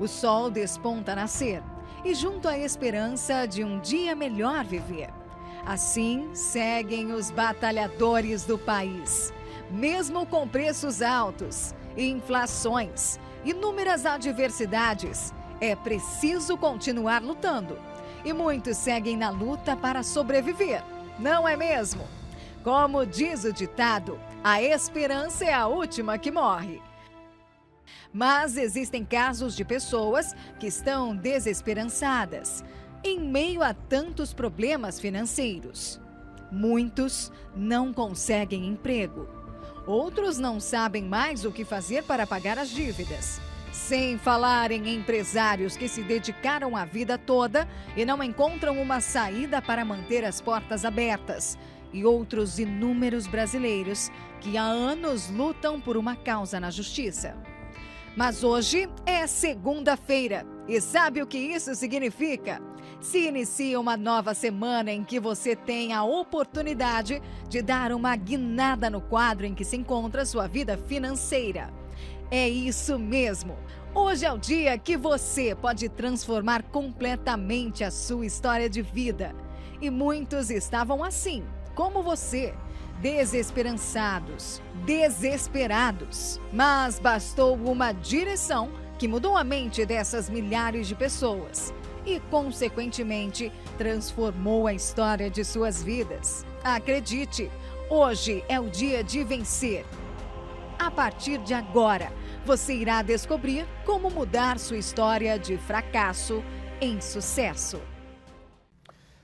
o sol desponta a nascer e junto à esperança de um dia melhor viver. Assim seguem os batalhadores do país. Mesmo com preços altos, inflações, inúmeras adversidades, é preciso continuar lutando. E muitos seguem na luta para sobreviver, não é mesmo? Como diz o ditado, a esperança é a última que morre. Mas existem casos de pessoas que estão desesperançadas em meio a tantos problemas financeiros. Muitos não conseguem emprego. Outros não sabem mais o que fazer para pagar as dívidas. Sem falar em empresários que se dedicaram a vida toda e não encontram uma saída para manter as portas abertas. E outros inúmeros brasileiros que há anos lutam por uma causa na justiça. Mas hoje é segunda-feira e sabe o que isso significa? Se inicia uma nova semana em que você tem a oportunidade de dar uma guinada no quadro em que se encontra sua vida financeira. É isso mesmo! Hoje é o dia que você pode transformar completamente a sua história de vida. E muitos estavam assim, como você. Desesperançados, desesperados. Mas bastou uma direção que mudou a mente dessas milhares de pessoas e, consequentemente, transformou a história de suas vidas. Acredite, hoje é o dia de vencer. A partir de agora, você irá descobrir como mudar sua história de fracasso em sucesso.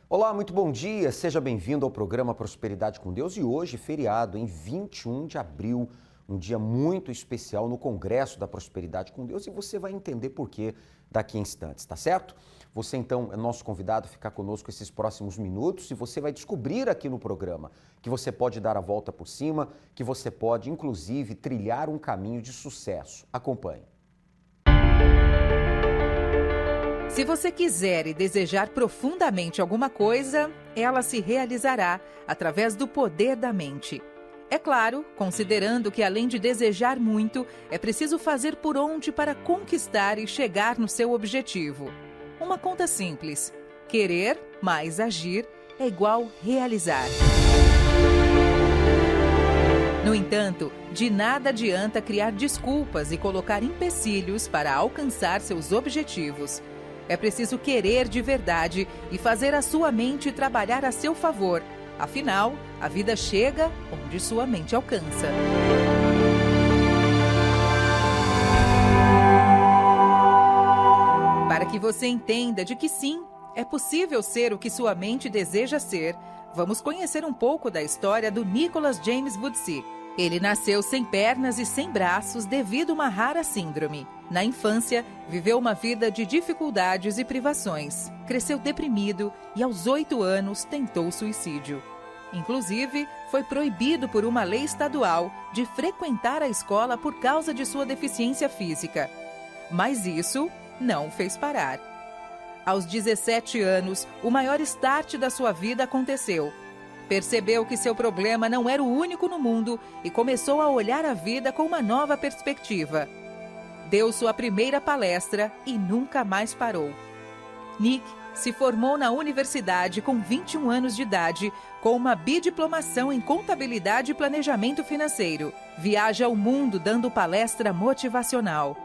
Olá, muito bom dia, seja bem-vindo ao programa Prosperidade com Deus e hoje, feriado, em 21 de abril, um dia muito especial no Congresso da Prosperidade com Deus e você vai entender por quê daqui a instantes, tá certo? Você então é nosso convidado a ficar conosco esses próximos minutos e você vai descobrir aqui no programa que você pode dar a volta por cima, que você pode inclusive trilhar um caminho de sucesso. Acompanhe. Se você quiser e desejar profundamente alguma coisa, ela se realizará através do poder da mente. É claro, considerando que além de desejar muito, é preciso fazer por onde para conquistar e chegar no seu objetivo. Uma conta simples: querer mais agir é igual realizar. No entanto, de nada adianta criar desculpas e colocar empecilhos para alcançar seus objetivos. É preciso querer de verdade e fazer a sua mente trabalhar a seu favor. Afinal, a vida chega onde sua mente alcança. Para que você entenda de que sim, é possível ser o que sua mente deseja ser, vamos conhecer um pouco da história do Nicholas James Woodsey. Ele nasceu sem pernas e sem braços devido a uma rara síndrome. Na infância, viveu uma vida de dificuldades e privações. Cresceu deprimido e, aos 8 anos, tentou suicídio. Inclusive, foi proibido por uma lei estadual de frequentar a escola por causa de sua deficiência física. Mas isso não o fez parar. Aos 17 anos, o maior start da sua vida aconteceu. Percebeu que seu problema não era o único no mundo e começou a olhar a vida com uma nova perspectiva. Deu sua primeira palestra e nunca mais parou. Nick se formou na universidade com 21 anos de idade, com uma bidiplomação em contabilidade e planejamento financeiro. Viaja o mundo dando palestra motivacional.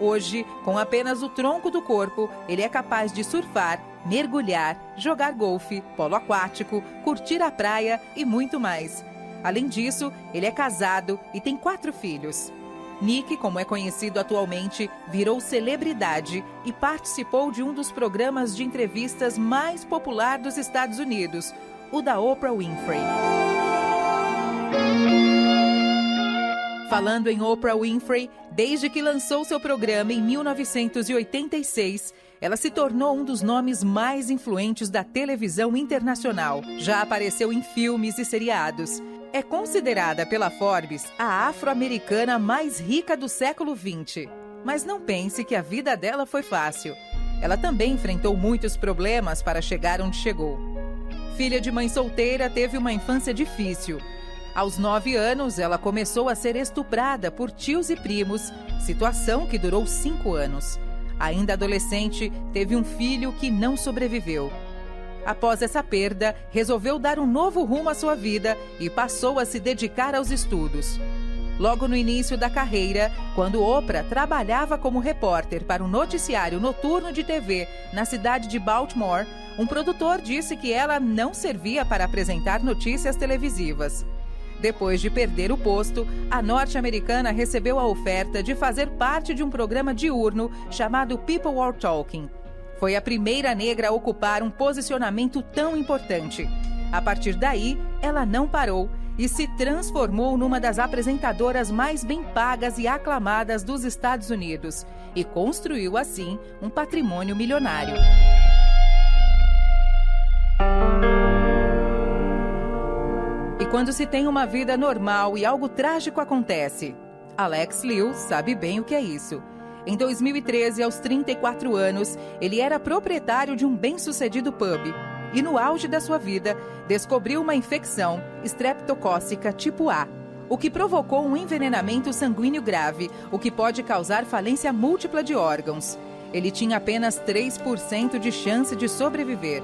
Hoje, com apenas o tronco do corpo, ele é capaz de surfar, mergulhar, jogar golfe, polo aquático, curtir a praia e muito mais. Além disso, ele é casado e tem 4 filhos. Nick, como é conhecido atualmente, virou celebridade e participou de um dos programas de entrevistas mais popular dos Estados Unidos, o da Oprah Winfrey. Falando em Oprah Winfrey, desde que lançou seu programa em 1986, ela se tornou um dos nomes mais influentes da televisão internacional. Já apareceu em filmes e seriados. É considerada pela Forbes a afro-americana mais rica do século XX. Mas não pense que a vida dela foi fácil. Ela também enfrentou muitos problemas para chegar onde chegou. Filha de mãe solteira, teve uma infância difícil. Aos 9 anos, ela começou a ser estuprada por tios e primos, situação que durou 5 anos. ainda adolescente, teve um filho que não sobreviveu. Após essa perda, resolveu dar um novo rumo à sua vida e passou a se dedicar aos estudos. Logo no início da carreira, quando Oprah trabalhava como repórter para um noticiário noturno de TV na cidade de Baltimore, um produtor disse que ela não servia para apresentar notícias televisivas. Depois de perder o posto, a norte-americana recebeu a oferta de fazer parte de um programa diurno chamado People Are Talking. Foi a primeira negra a ocupar um posicionamento tão importante. A partir daí, ela não parou e se transformou numa das apresentadoras mais bem pagas e aclamadas dos Estados Unidos e construiu, assim, um patrimônio milionário. E quando se tem uma vida normal e algo trágico acontece? Alex Liu sabe bem o que é isso. Em 2013, aos 34 anos, ele era proprietário de um bem-sucedido pub e, no auge da sua vida, descobriu uma infecção estreptocócica tipo A, o que provocou um envenenamento sanguíneo grave, o que pode causar falência múltipla de órgãos. Ele tinha apenas 3% de chance de sobreviver.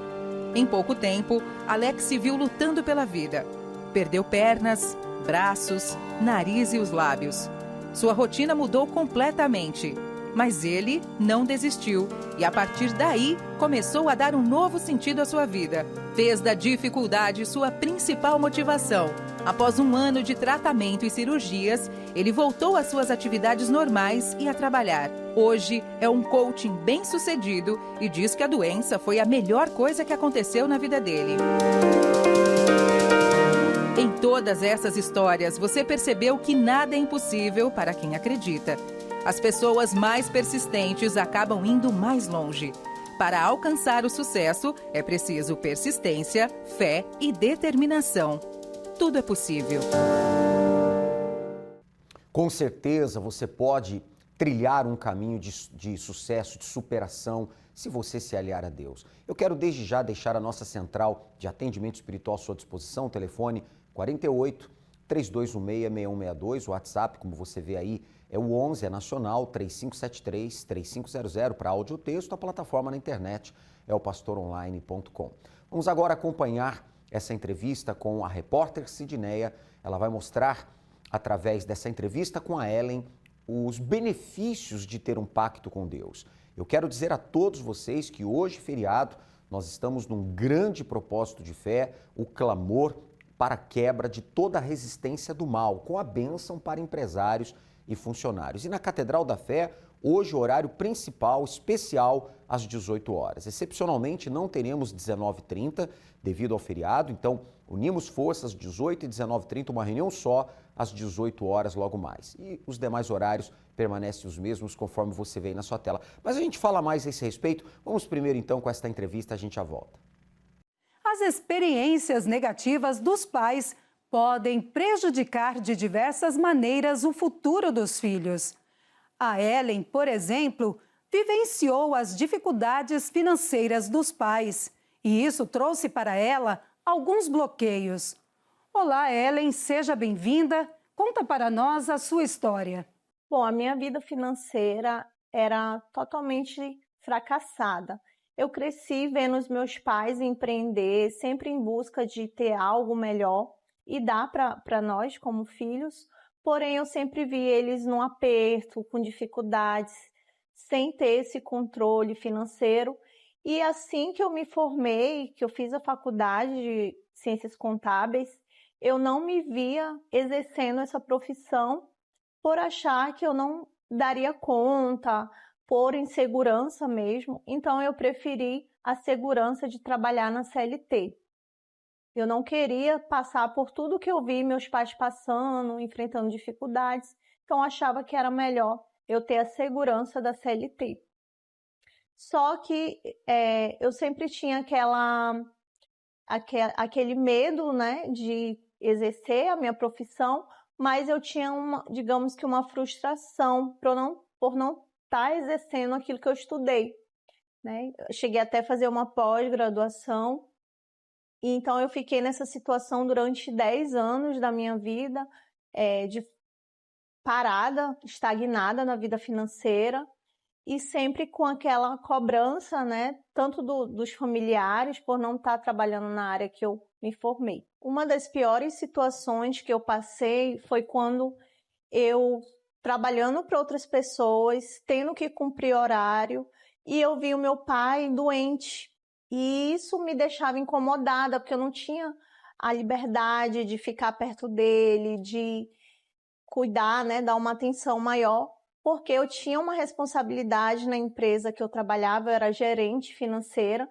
Em pouco tempo, Alex se viu lutando pela vida. Perdeu pernas, braços, nariz e os lábios. Sua rotina mudou completamente. Mas ele não desistiu e, a partir daí, começou a dar um novo sentido à sua vida. Fez da dificuldade sua principal motivação. Após um ano de tratamento e cirurgias, ele voltou às suas atividades normais e a trabalhar. Hoje é um coaching bem-sucedido e diz que a doença foi a melhor coisa que aconteceu na vida dele. Em todas essas histórias, você percebeu que nada é impossível para quem acredita. As pessoas mais persistentes acabam indo mais longe. Para alcançar o sucesso, é preciso persistência, fé e determinação. Tudo é possível. Com certeza você pode trilhar um caminho de sucesso, de superação, se você se aliar a Deus. Eu quero desde já deixar a nossa central de atendimento espiritual à sua disposição, o telefone 48 3216 6162, o WhatsApp, como você vê aí, é o 11, é nacional, 3573 3500 para áudio ou texto, a plataforma na internet é o pastoronline.com. Vamos agora acompanhar essa entrevista com a repórter Sidneia. Ela vai mostrar, através dessa entrevista com a Ellen, os benefícios de ter um pacto com Deus. Eu quero dizer a todos vocês que hoje, feriado, nós estamos num grande propósito de fé, o clamor para a quebra de toda a resistência do mal, com a bênção para empresários e funcionários. E na Catedral da Fé, hoje o horário principal, especial, às 18 horas. Excepcionalmente, não teremos 19h30 devido ao feriado, então unimos forças 18 e 19h30, uma reunião só, às 18 horas logo mais. E os demais horários permanecem os mesmos, conforme você vê aí na sua tela. Mas a gente fala mais a esse respeito. Vamos primeiro então com esta entrevista, a gente já volta. As experiências negativas dos pais podem prejudicar de diversas maneiras o futuro dos filhos. A Ellen, por exemplo, vivenciou as dificuldades financeiras dos pais e isso trouxe para ela alguns bloqueios. Olá, Ellen, seja bem-vinda. Conta para nós a sua história. Bom, a minha vida financeira era totalmente fracassada. Eu cresci vendo os meus pais empreender, sempre em busca de ter algo melhor e dar para nós como filhos. Porém, eu sempre vi eles num aperto, com dificuldades, sem ter esse controle financeiro. E assim que eu me formei, que eu fiz a faculdade de Ciências Contábeis, eu não me via exercendo essa profissão por achar que eu não daria conta, por insegurança mesmo. Então, eu preferi a segurança de trabalhar na CLT. Eu não queria passar por tudo que eu vi meus pais passando, enfrentando dificuldades. Então, achava que era melhor eu ter a segurança da CLT. Só que eu sempre tinha aquele medo, né, de exercer a minha profissão, mas eu tinha digamos que uma frustração por não estar exercendo aquilo que eu estudei, né? Eu cheguei até a fazer uma pós-graduação, e então eu fiquei nessa situação durante 10 anos da minha vida, de parada, estagnada na vida financeira, e sempre com aquela cobrança, né, tanto dos familiares por não estar trabalhando na área que eu me formei. Uma das piores situações que eu passei foi quando eu, trabalhando para outras pessoas, tendo que cumprir horário, e eu vi o meu pai doente. E isso me deixava incomodada, porque eu não tinha a liberdade de ficar perto dele, de cuidar, né, dar uma atenção maior, porque eu tinha uma responsabilidade na empresa que eu trabalhava, eu era gerente financeira,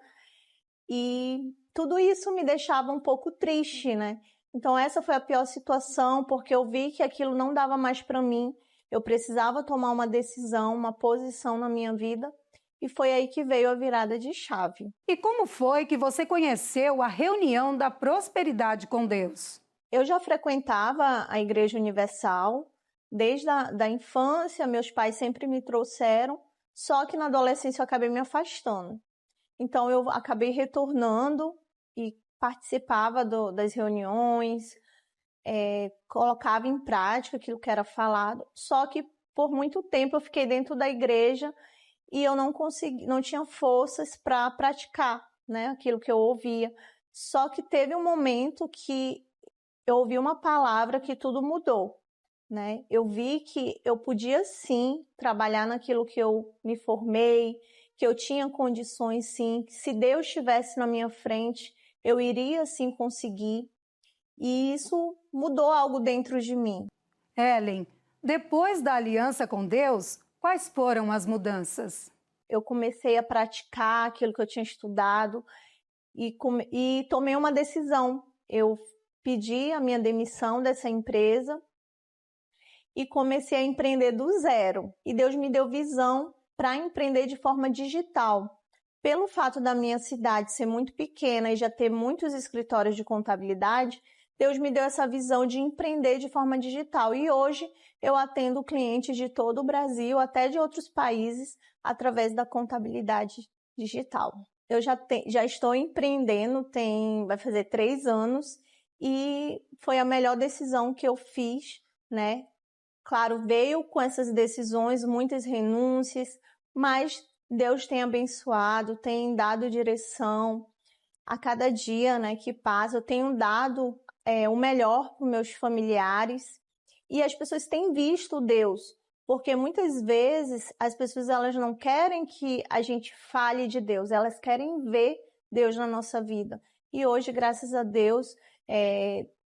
e tudo isso me deixava um pouco triste, né? Então essa foi a pior situação, porque eu vi que aquilo não dava mais para mim, eu precisava tomar uma decisão, uma posição na minha vida, e foi aí que veio a virada de chave. E como foi que você conheceu a reunião da Prosperidade com Deus? Eu já frequentava a Igreja Universal, desde a infância, meus pais sempre me trouxeram, só que na adolescência eu acabei me afastando. Então eu acabei retornando e participava das reuniões, colocava em prática aquilo que era falado, só que por muito tempo eu fiquei dentro da igreja e eu não tinha forças para praticar, né, aquilo que eu ouvia. Só que teve um momento que eu ouvi uma palavra que tudo mudou, né? Eu vi que eu podia sim trabalhar naquilo que eu me formei, que eu tinha condições sim, que se Deus estivesse na minha frente, eu iria sim conseguir. E isso mudou algo dentro de mim. Ellen, depois da aliança com Deus, quais foram as mudanças? Eu comecei a praticar aquilo que eu tinha estudado e tomei uma decisão. Eu pedi a minha demissão dessa empresa e comecei a empreender do zero. E Deus me deu visão para empreender de forma digital. Pelo fato da minha cidade ser muito pequena e já ter muitos escritórios de contabilidade, Deus me deu essa visão de empreender de forma digital. E hoje eu atendo clientes de todo o Brasil, até de outros países, através da contabilidade digital. Eu já estou empreendendo, vai fazer 3 anos, e foi a melhor decisão que eu fiz, né? Claro, veio com essas decisões, muitas renúncias, mas Deus tem abençoado, tem dado direção. A cada dia, né, que passa, eu tenho dado o melhor para os meus familiares, e as pessoas têm visto Deus, porque muitas vezes as pessoas elas não querem que a gente fale de Deus, elas querem ver Deus na nossa vida. E hoje, graças a Deus,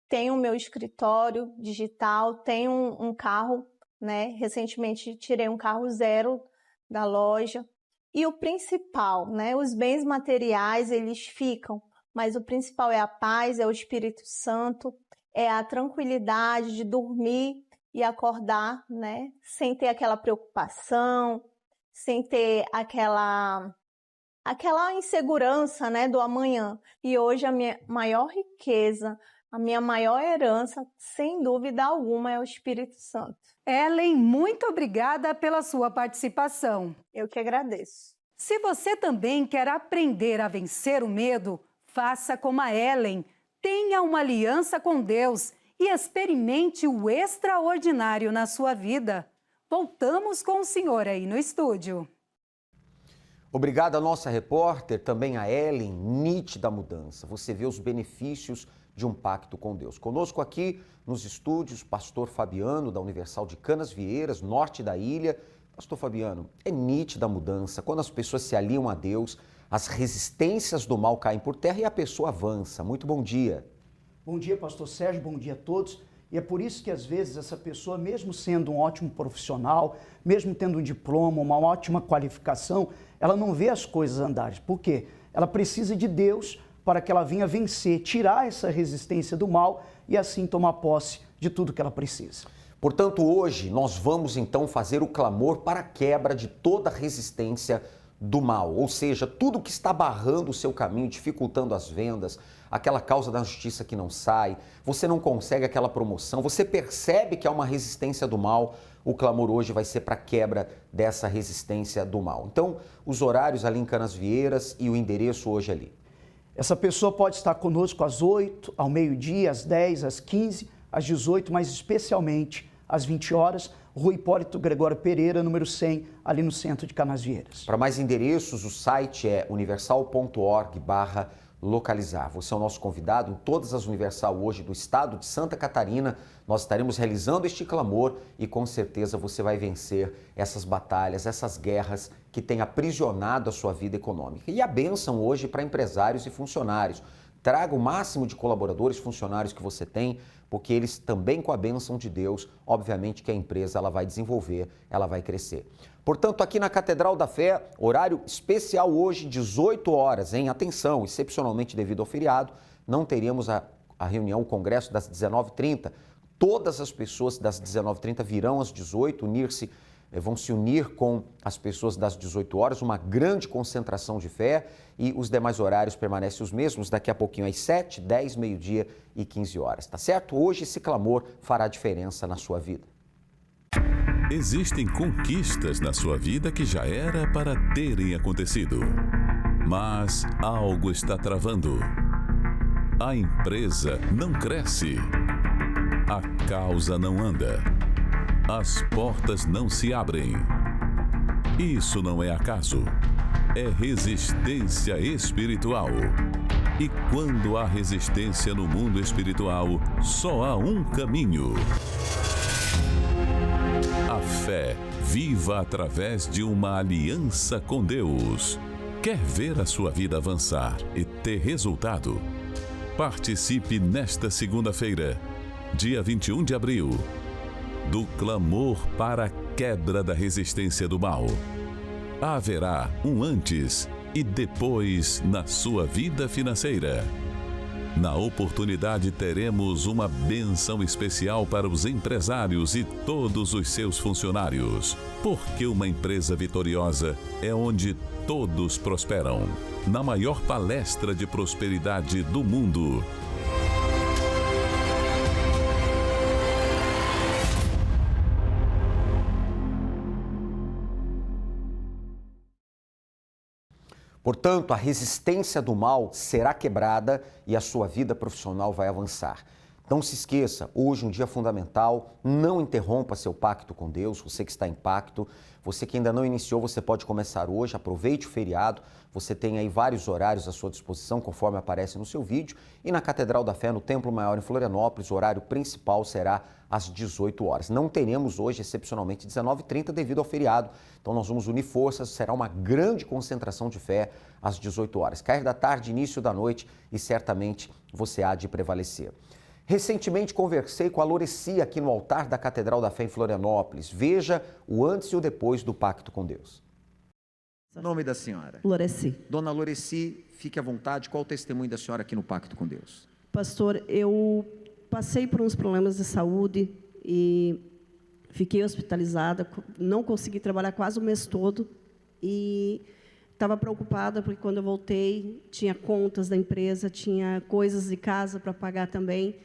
tenho o meu escritório digital, tenho um carro, né? Recentemente tirei um carro zero da loja. E o principal, né? Os bens materiais, eles ficam, mas o principal é a paz, é o Espírito Santo, é a tranquilidade de dormir e acordar, né? Sem ter aquela preocupação, sem ter aquela insegurança, né, do amanhã. E hoje a minha maior riqueza, a minha maior herança, sem dúvida alguma, é o Espírito Santo. Ellen, muito obrigada pela sua participação. Eu que agradeço. Se você também quer aprender a vencer o medo, faça como a Ellen. Tenha uma aliança com Deus e experimente o extraordinário na sua vida. Voltamos com o senhor aí no estúdio. Obrigado à nossa repórter, também a Ellen, nítida mudança. Você vê os benefícios de um pacto com Deus. Conosco aqui nos estúdios, pastor Fabiano, da Universal de Canasvieiras, norte da ilha. Pastor Fabiano, é nítida a mudança. Quando as pessoas se aliam a Deus, as resistências do mal caem por terra e a pessoa avança. Muito bom dia. Bom dia, pastor Sérgio, bom dia a todos. E é por isso que às vezes essa pessoa, mesmo sendo um ótimo profissional, mesmo tendo um diploma, uma ótima qualificação, ela não vê as coisas andarem. Por quê? Ela precisa de Deus para que ela venha vencer, tirar essa resistência do mal e assim tomar posse de tudo que ela precisa. Portanto, hoje nós vamos então fazer o clamor para a quebra de toda resistência do mal, ou seja, tudo que está barrando o seu caminho, dificultando as vendas, aquela causa da justiça que não sai, você não consegue aquela promoção, você percebe que há uma resistência do mal, o clamor hoje vai ser para a quebra dessa resistência do mal. Então, os horários ali em Canasvieiras e o endereço hoje ali. Essa pessoa pode estar conosco às 8, ao meio-dia, às 10, às 15, às 18, mas especialmente às 20 horas, Rua Hipólito Gregório Pereira, número 100, ali no centro de Canasvieiras. Para mais endereços, o site é universal.org/localizar. Você é o nosso convidado em todas as Universal hoje do estado de Santa Catarina. Nós estaremos realizando este clamor e com certeza você vai vencer essas batalhas, essas guerras que têm aprisionado a sua vida econômica. E a bênção hoje para empresários e funcionários. Traga o máximo de colaboradores, funcionários que você tem, porque eles também com a bênção de Deus, obviamente que a empresa ela vai desenvolver, ela vai crescer. Portanto, aqui na Catedral da Fé, horário especial hoje, 18 horas, hein? Atenção, excepcionalmente devido ao feriado, não teríamos a reunião, o congresso das 19h30. Todas as pessoas das 19h30 virão às 18h, vão se unir com as pessoas das 18 horas, uma grande concentração de fé e os demais horários permanecem os mesmos, daqui a pouquinho às 7, 10, meio-dia e 15 horas, tá certo? Hoje esse clamor fará diferença na sua vida. Existem conquistas na sua vida que já era para terem acontecido, mas algo está travando. A empresa não cresce, a causa não anda. As portas não se abrem. Isso não é acaso. É resistência espiritual. E quando há resistência no mundo espiritual, só há um caminho. A fé viva através de uma aliança com Deus. Quer ver a sua vida avançar e ter resultado? Participe nesta segunda-feira, dia 21 de abril, do clamor para a quebra da resistência do mal. Haverá um antes e depois na sua vida financeira. Na oportunidade teremos uma bênção especial para os empresários e todos os seus funcionários, porque uma empresa vitoriosa é onde todos prosperam. Na maior palestra de prosperidade do mundo. Portanto, a resistência do mal será quebrada e a sua vida profissional vai avançar. Não se esqueça, hoje um dia fundamental, não interrompa seu pacto com Deus, você que está em pacto, você que ainda não iniciou, você pode começar hoje, aproveite o feriado, você tem aí vários horários à sua disposição, conforme aparece no seu vídeo, e na Catedral da Fé, no Templo Maior em Florianópolis, o horário principal será às 18 horas. Não teremos hoje, excepcionalmente, 19h30 devido ao feriado, então nós vamos unir forças, será uma grande concentração de fé às 18 horas. Cair da tarde, início da noite e certamente você há de prevalecer. Recentemente conversei com a Loreci aqui no altar da Catedral da Fé em Florianópolis. Veja o antes e o depois do pacto com Deus. O nome da senhora? Loreci. Dona Loreci, fique à vontade. Qual o testemunho da senhora aqui no pacto com Deus? Pastor, eu passei por uns problemas de saúde e fiquei hospitalizada. Não consegui trabalhar quase o mês todo e estava preocupada porque quando eu voltei tinha contas da empresa, tinha coisas de casa para pagar também.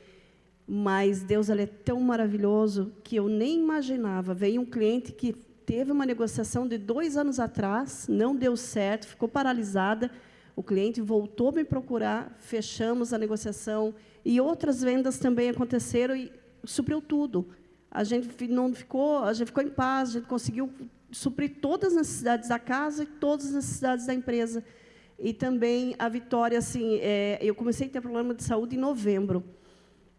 Mas Deus ele é tão maravilhoso que eu nem imaginava. Veio um cliente que teve uma negociação de 2 anos atrás, não deu certo, ficou paralisada. O cliente voltou a me procurar, fechamos a negociação e outras vendas também aconteceram e supriu tudo. A gente ficou em paz, a gente conseguiu suprir todas as necessidades da casa e todas as necessidades da empresa. E também a vitória, assim, eu comecei a ter problema de saúde em novembro.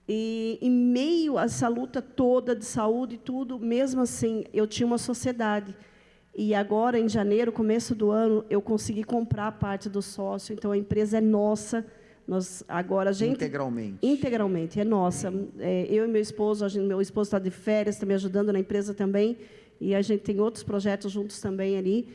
E em meio a essa luta toda de saúde e tudo, mesmo assim, eu tinha uma sociedade. E agora, em janeiro, começo do ano, eu consegui comprar a parte do sócio. Então, a empresa é nossa. Integralmente? Integralmente, é nossa. Eu e meu esposo está de férias, está me ajudando na empresa também. E a gente tem outros projetos juntos também ali.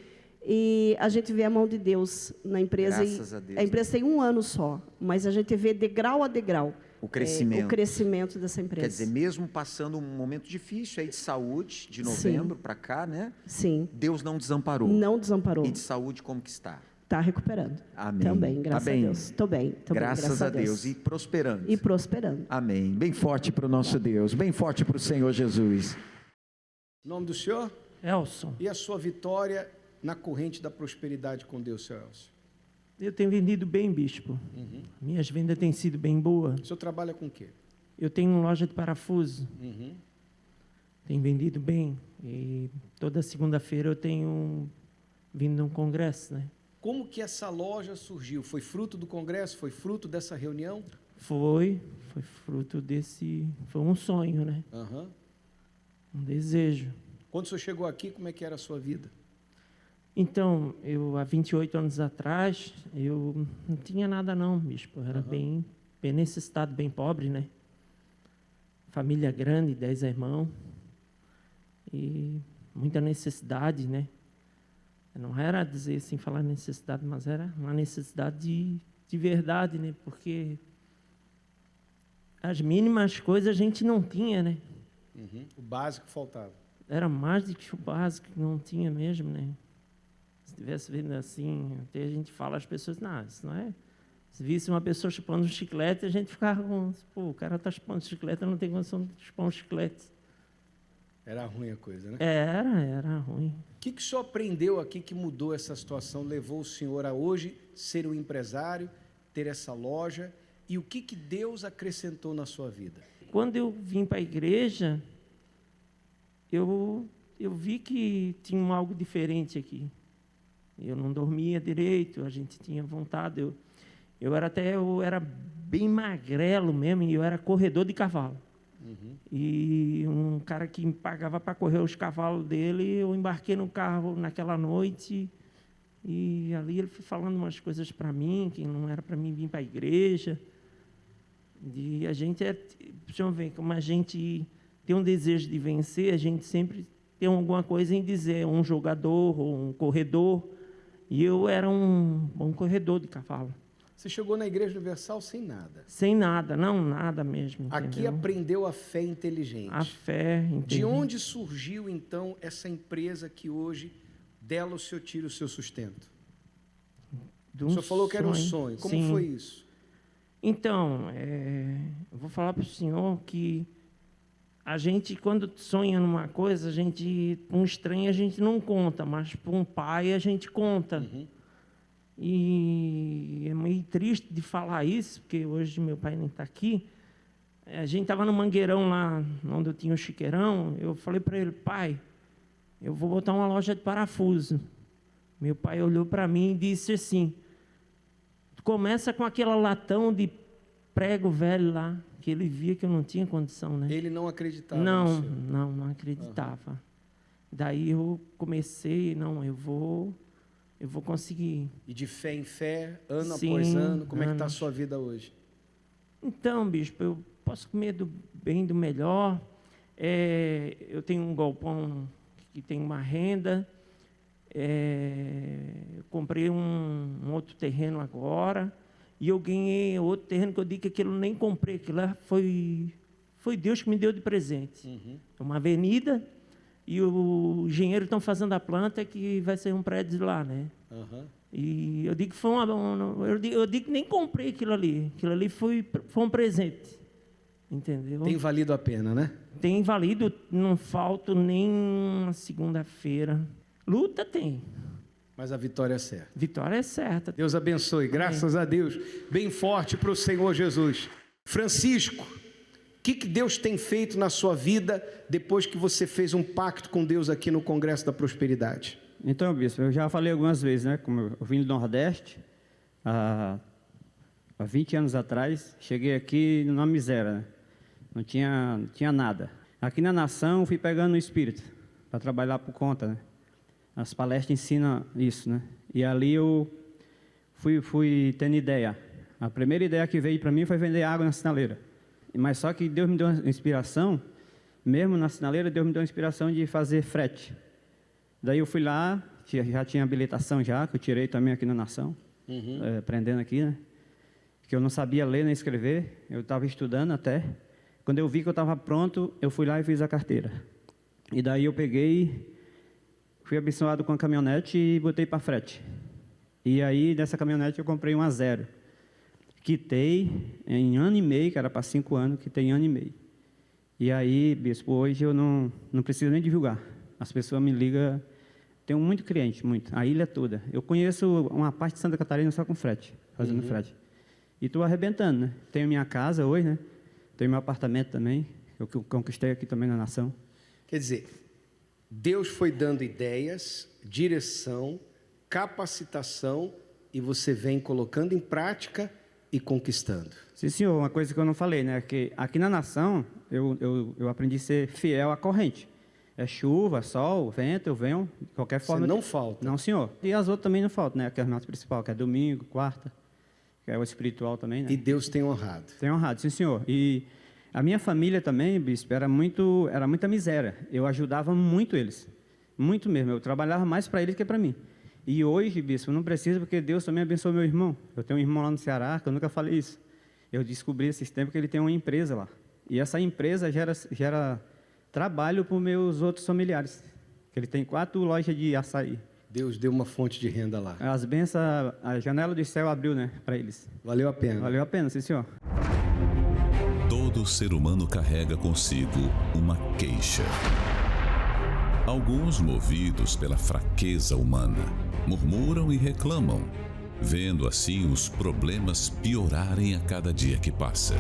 E a gente vê a mão de Deus na empresa. Graças a Deus. A empresa tem 1 ano só, mas a gente vê degrau a degrau. O crescimento dessa empresa. Quer dizer, mesmo passando um momento difícil aí de saúde, de novembro para cá, né? Sim. Deus não desamparou. Não desamparou. E de saúde como que está? Está recuperando. Amém. Também, graças a Deus. Estou bem. Graças a Deus. E prosperando. E prosperando. Amém. Bem forte para o nosso Deus. Bem forte para o Senhor Jesus. Nome do senhor? Elson. E a sua vitória na corrente da prosperidade com Deus, seu Elson? Eu tenho vendido bem, bispo. Minhas vendas têm sido bem boas. O senhor trabalha com o quê? Eu tenho uma loja de parafuso. tem vendido bem. E toda segunda-feira eu tenho vindo num congresso, né? Como que essa loja surgiu? Foi fruto do congresso? Foi fruto dessa reunião? Foi fruto desse... Foi um sonho, né? Uhum. Um desejo. Quando o senhor chegou aqui, como é que era a sua vida? Então, há 28 anos atrás, eu não tinha nada não, bispo. Eu era bem necessitado, bem pobre, né? Família grande, 10 irmãos. E muita necessidade, né? Não era dizer assim, falar necessidade, mas era uma necessidade de verdade, né? Porque as mínimas coisas a gente não tinha, né? Uhum. O básico faltava. Era mais do que o básico, não tinha mesmo, né? Se tivesse vendo assim, até a gente fala, as pessoas, não, isso não é... Se visse uma pessoa chupando um chiclete, a gente ficava com, pô, o cara está chupando chiclete, eu não tenho condição de chupar um chiclete. Era ruim a coisa, né? Era ruim. O que o senhor aprendeu aqui que mudou essa situação, levou o senhor a hoje ser um empresário, ter essa loja, e o que Deus acrescentou na sua vida? Quando eu vim para a igreja, eu vi que tinha algo diferente aqui. Eu não dormia direito, a gente tinha vontade. Eu era bem magrelo mesmo, e eu era corredor de cavalo. Uhum. E um cara que me pagava para correr os cavalos dele, eu embarquei no carro naquela noite, e ali ele foi falando umas coisas para mim, que não era para mim vir para a igreja. E a gente deixa ver, como a gente tem um desejo de vencer, a gente sempre tem alguma coisa em dizer, um jogador ou um corredor. E eu era um bom corredor de cavalo. Você chegou na Igreja Universal sem nada? Sem nada, não, nada mesmo. Entendeu? Aqui aprendeu a fé inteligente. A fé inteligente. De onde surgiu, então, essa empresa que hoje dela o senhor tira o seu sustento? O senhor falou que era um sonho. Como Sim. foi isso? Então, eu vou falar para o senhor que a gente, quando sonha numa coisa, para um estranho a gente não conta, mas para um pai a gente conta. Uhum. E é meio triste de falar isso, porque hoje meu pai nem está aqui. A gente estava no Mangueirão, lá onde eu tinha o chiqueirão. Eu falei para ele, pai, eu vou botar uma loja de parafuso. Meu pai olhou para mim e disse assim, começa com aquele latão de prego velho lá, que ele via que eu não tinha condição, né? Ele não acreditava? Não acreditava. Uhum. Daí eu comecei, eu vou conseguir. E de fé em fé, ano após ano, como é que está a sua vida hoje? Então, bispo, eu posso comer do bem, do melhor. Eu tenho um galpão que tem uma renda. Eu comprei um outro terreno agora. E eu ganhei outro terreno que eu digo que aquilo nem comprei. Aquilo lá foi Deus que me deu de presente. Uhum. É uma avenida. E o engenheiro estão fazendo a planta que vai ser um prédio lá, né? Uhum. E eu digo que foi eu digo que nem comprei aquilo ali. Aquilo ali foi um presente. Entendeu? Tem valido a pena, né? Tem valido, não falto nem uma segunda-feira. Luta tem. Mas a vitória é certa. Vitória é certa. Deus abençoe. Graças a Deus. Bem forte para o Senhor Jesus. Francisco, o que Deus tem feito na sua vida depois que você fez um pacto com Deus aqui no Congresso da Prosperidade? Então, bispo, eu já falei algumas vezes, né? Como eu vim do Nordeste, há 20 anos atrás, cheguei aqui na miséria, né? Não tinha nada. Aqui na nação, fui pegando o espírito para trabalhar por conta, né? As palestras ensinam isso, né? E ali eu fui tendo ideia. A primeira ideia que veio para mim foi vender água na sinaleira. Mas só que Deus me deu uma inspiração, mesmo na sinaleira, Deus me deu uma inspiração de fazer frete. Daí eu fui lá, já tinha habilitação já, que eu tirei também aqui na nação, aprendendo aqui, né? Que eu não sabia ler nem escrever, eu estava estudando até. Quando eu vi que eu estava pronto, eu fui lá e fiz a carteira. E daí eu fui abençoado com a caminhonete e botei para frete. E aí, dessa caminhonete, eu comprei uma 0. Quitei em 1 ano e meio, que era para 5 anos, quitei em 1 ano e meio. E aí, bispo, hoje eu não preciso nem divulgar. As pessoas me ligam, tenho muito cliente, muito, a ilha toda. Eu conheço uma parte de Santa Catarina só com frete, fazendo frete. E estou arrebentando, né? Tenho minha casa hoje, né? Tenho meu apartamento também, eu conquistei aqui também na nação. Quer dizer, Deus foi dando ideias, direção, capacitação e você vem colocando em prática e conquistando. Sim, senhor. Uma coisa que eu não falei, né? Que aqui na nação, eu aprendi a ser fiel à corrente. É chuva, sol, vento, eu venho, de qualquer forma. Você não falta? Não, senhor. E as outras também não faltam, né? Que é a nossa principal, que é domingo, quarta, que é o espiritual também, né? E Deus tem honrado? Tem honrado, sim, senhor. E a minha família também, bispo, era muita miséria. Eu ajudava muito eles. Muito mesmo. Eu trabalhava mais para eles que para mim. E hoje, bispo, não precisa, porque Deus também abençoou meu irmão. Eu tenho um irmão lá no Ceará, que eu nunca falei isso. Eu descobri esses tempos que ele tem uma empresa lá. E essa empresa gera trabalho para os meus outros familiares. Ele tem 4 lojas de açaí. Deus deu uma fonte de renda lá. As bênçãos, a janela do céu abriu, né, para eles. Valeu a pena. Valeu a pena, sim, senhor. Todo ser humano carrega consigo uma queixa. Alguns, movidos pela fraqueza humana, murmuram e reclamam, vendo assim os problemas piorarem a cada dia que passa.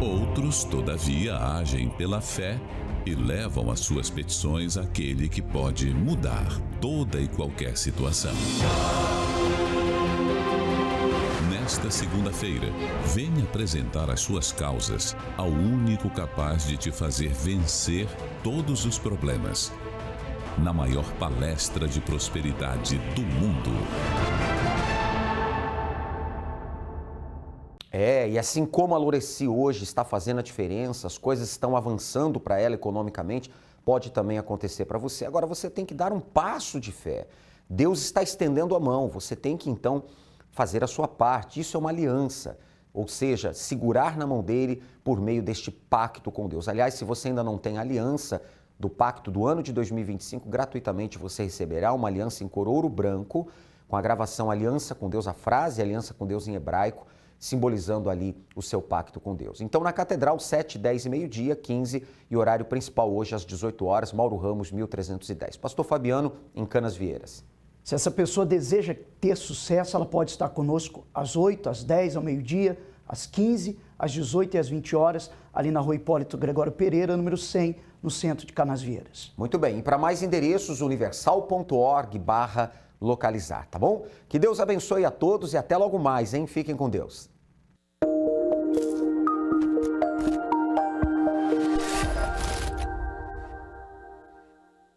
Outros, todavia, agem pela fé e levam as suas petições àquele que pode mudar toda e qualquer situação. Nesta segunda-feira, venha apresentar as suas causas ao único capaz de te fazer vencer todos os problemas, na maior palestra de prosperidade do mundo. E assim como a Loreci hoje está fazendo a diferença, as coisas estão avançando para ela economicamente, pode também acontecer para você. Agora você tem que dar um passo de fé. Deus está estendendo a mão, você tem que então fazer a sua parte. Isso é uma aliança, ou seja, segurar na mão dele por meio deste pacto com Deus. Aliás, se você ainda não tem aliança do pacto do ano de 2025, gratuitamente você receberá uma aliança em cor ouro branco, com a gravação Aliança com Deus, a frase Aliança com Deus em hebraico, simbolizando ali o seu pacto com Deus. Então, na Catedral, 7, 10 e meio-dia, 15, e horário principal hoje às 18 horas, Mauro Ramos, 1310. Pastor Fabiano, em Canas Vieiras. Se essa pessoa deseja ter sucesso, ela pode estar conosco às 8, às 10, ao meio-dia, às 15, às 18 e às 20 horas, ali na Rua Hipólito Gregório Pereira, número 100, no centro de Canas Vieiras. Muito bem, e para mais endereços, universal.org/localizar, tá bom? Que Deus abençoe a todos e até logo mais, hein? Fiquem com Deus.